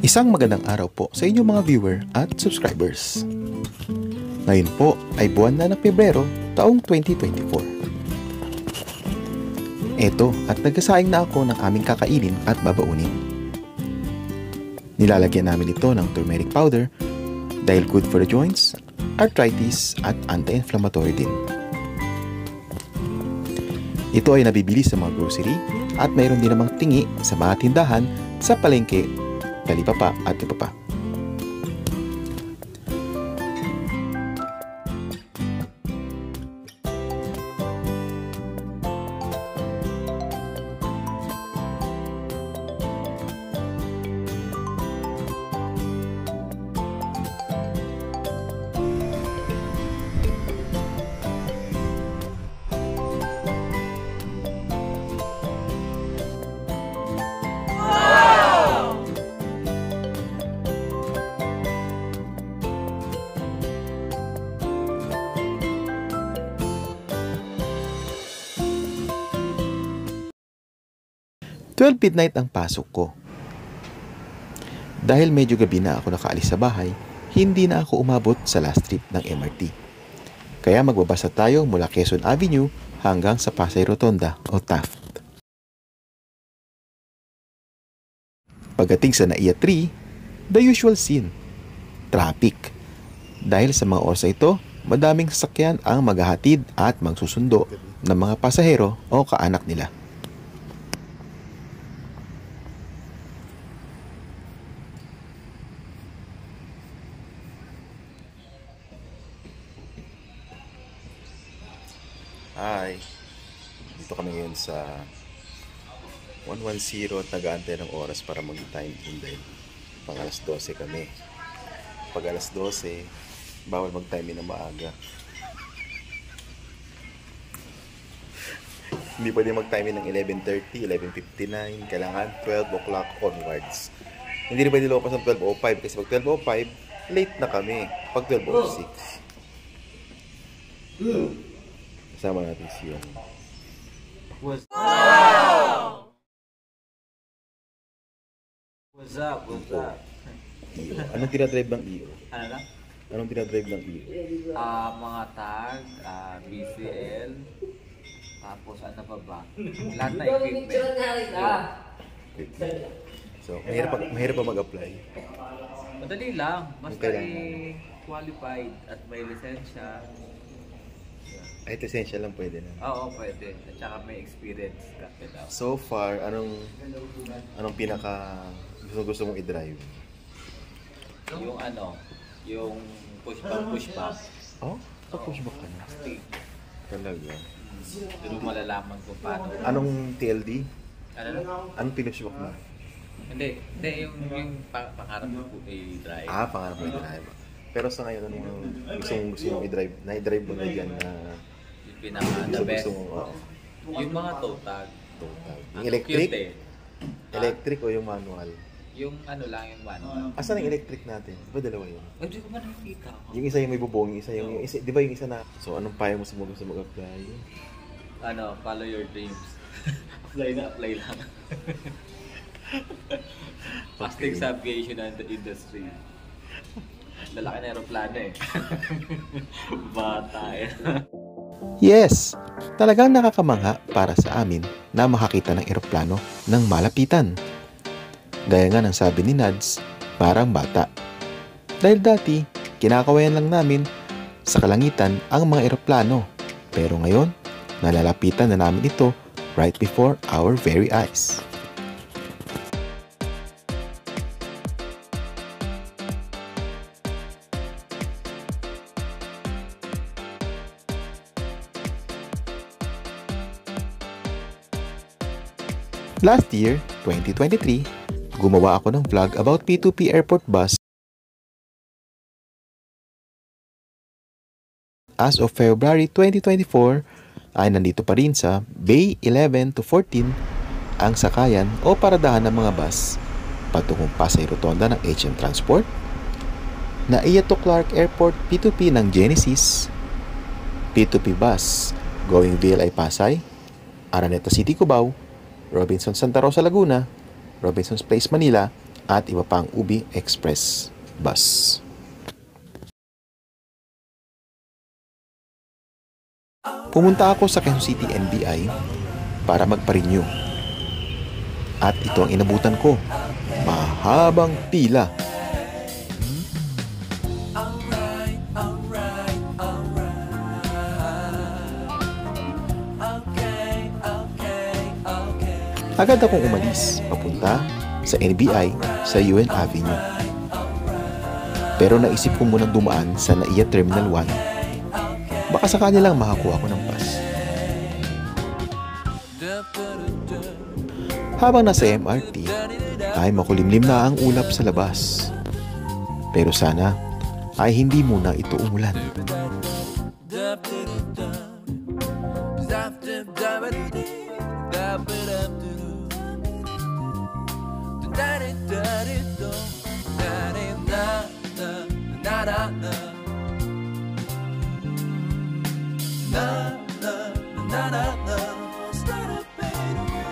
Isang magandang araw po sa inyong mga viewer at subscribers. Ngayon po ay buwan na ng Pebrero taong 2024. Eto at nagsasaing na ako ng aming kakainin at babaunin. Nilalagyan namin ito ng turmeric powder dahil good for the joints, arthritis at anti-inflammatory din. Ito ay nabibili sa mga grocery at mayroon din namang tingi sa mga tindahan sa palengke, talipapa at iba pa. Midnight ang pasok ko. Dahil medyo gabi na ako nakaalis sa bahay, hindi na ako umabot sa last trip ng MRT. Kaya magbabasa tayo mula Quezon Avenue hanggang sa Pasay Rotonda o Taft. Pagdating sa NAIA 3, the usual scene, traffic. Dahil sa mga oras ito, madaming sasakyan ang maghahatid at magsusundo ng mga pasahero o kaanak nila. Hi! Dito kami ngayon sa 110 at nag-aantay ng oras para mag-time in dahil pang alas 12 kami. Pag alas 12, bawal mag-time in na maaga. Hindi pwede mag-time in ng 11:30, 11:59, kailangan 12 o'clock onwards. Hindi rin pwede lumapas ng 12:05 kasi pag 12:05, late na kami. Pag 12:06. Kasama natin si yung What's up? What's up? EO. Anong tinadrive ng EO? Ano na? Anong tinadrive ng EO? Mga tag, BCL, tapos ano pa ba? Lahat na equipment. So, mahirap pa mag-apply. Madali lang. Basta Kailangan. qualified at may lisensya. Ay, essential lang pwede na. Oo, pwede. At saka may experience ka. So far, anong pinaka gusto mong i-drive? Yung yung pushback. Oh? Pa-pushback ka na? Stick. Talaga? Doon mo malalaman kung paano. Anong TLD? Ano na? Anong pinushback mo? Hindi, yung pangarap mo i-drive. Pangarap mo i-drive. Pero sa ngayon, gusto mong i-drive? Na-i-drive mo na dyan na Yung pinaka-the best. gusto mong, Yung mga toe tag. Yung electric? Cute eh. Electric o yung manual? Yung yung manual. Asan ang electric natin? Di ba dalawa yun? Ay, di ko ba nakikita ako? Yung isa yung may bubong, yung isa, di ba yung isa na? So, anong payo mo sa mga gusto mag-apply? Follow your dreams. Apply lang. Plastics aviation and the industry. Lalaki na aeroplano eh. Bata eh. Yes! Talagang nakakamangha para sa amin na makakita ng eroplano ng malapitan. Gaya nga ng sabi ni Nads, parang bata. Dahil dati, kinakawayan lang namin sa kalangitan ang mga eroplano. Pero ngayon, nalalapitan na namin ito right before our very eyes. Last year, 2023, gumawa ako ng vlog about P2P airport bus. As of February 2024, ay nandito pa rin sa Bay 11 to 14 ang sakayan o paradahan ng mga bus patungong Pasay Rotonda ng HM Transport, NAIA to Clark Airport P2P ng Genesis, P2P bus going VLI Pasay, Araneta City Cubao, Robinsons Santa Rosa Laguna, Robinsons Place Manila, at iba pang UB Express bus. Pumunta ako sa Quezon City NBI para magpa-renew. At ito ang inabutan ko. Mahabang pila. Agad akong umalis papunta sa NBI sa UN Avenue. Pero naisip ko munang dumaan sa NAIA Terminal 1. Baka sakali lang makakuha ko ng pass. Habang nasa MRT, ay makulimlim na ang ulap sa labas. Pero sana ay hindi muna ito umulan.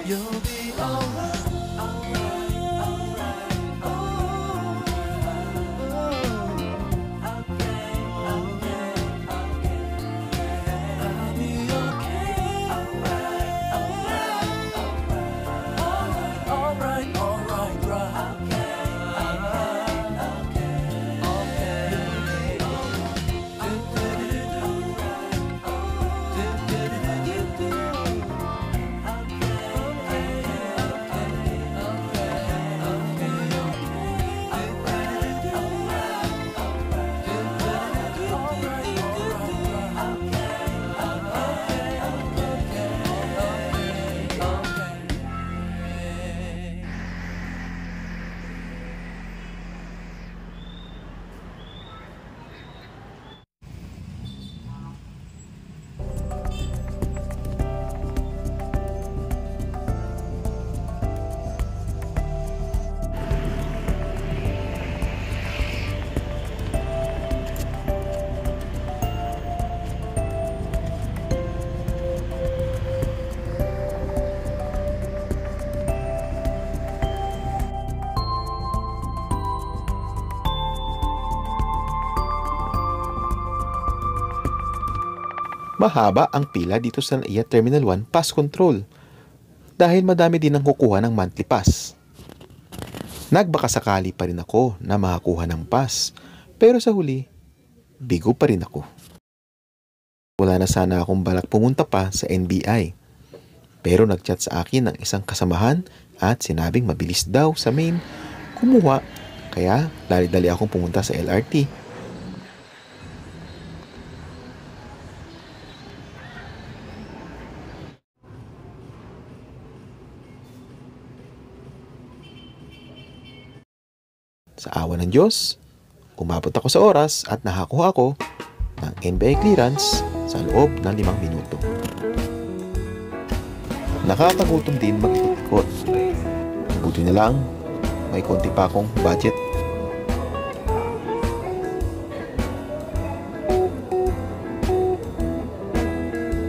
You'll be alright, alright, alright, I'll be okay, alright, Mahaba ang pila dito sa NAIA Terminal 1 Pass Control dahil madami din ang kukuha ng monthly pass. Nagbakasakali pa rin ako na makakuha ng pass, pero sa huli, bigo pa rin ako. Wala na sana akong balak pumunta pa sa NBI, pero nagchat sa akin ng isang kasamahan at sinabing mabilis daw sa main kumuha, kaya dali-dali akong pumunta sa LRT. Sa awa ng Diyos, umabot ako sa oras at nakakuha ako ng NBI clearance sa loob ng 5 minuto. Nakakagutom din mag-ikot-ikot. Buti na lang, may konti pa akong budget.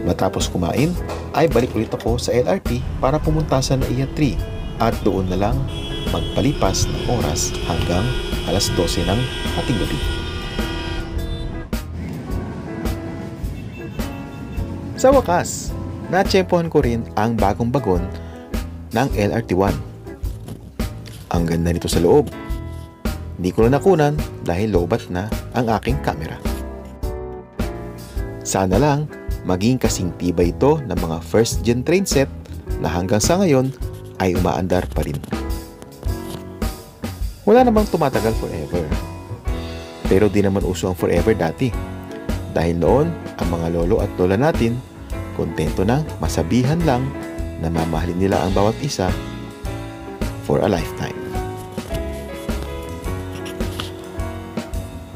Matapos kumain, ay balik ulit ako sa LRT para pumunta sa NAIA 3 at doon na lang magpalipas ng oras hanggang alas 12 ng ating gabi. Sa wakas, natsyempohan ko rin ang bagong bagon ng LRT1. Ang ganda nito sa loob. Hindi ko na nakunan dahil lobat na ang aking camera. Sana lang maging kasing tibay ito ng mga first gen train set na hanggang sa ngayon ay umaandar pa rin. Wala namang tumatagal forever. Pero di naman uso ang forever dati. Dahil noon, ang mga lolo at lola natin, kontento na masabihan lang na mamahalin nila ang bawat isa for a lifetime.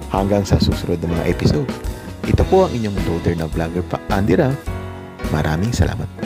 Hanggang sa susunod na mga episode, ito po ang inyong daughter na vlogger pa, Andy Ralph. Maraming salamat.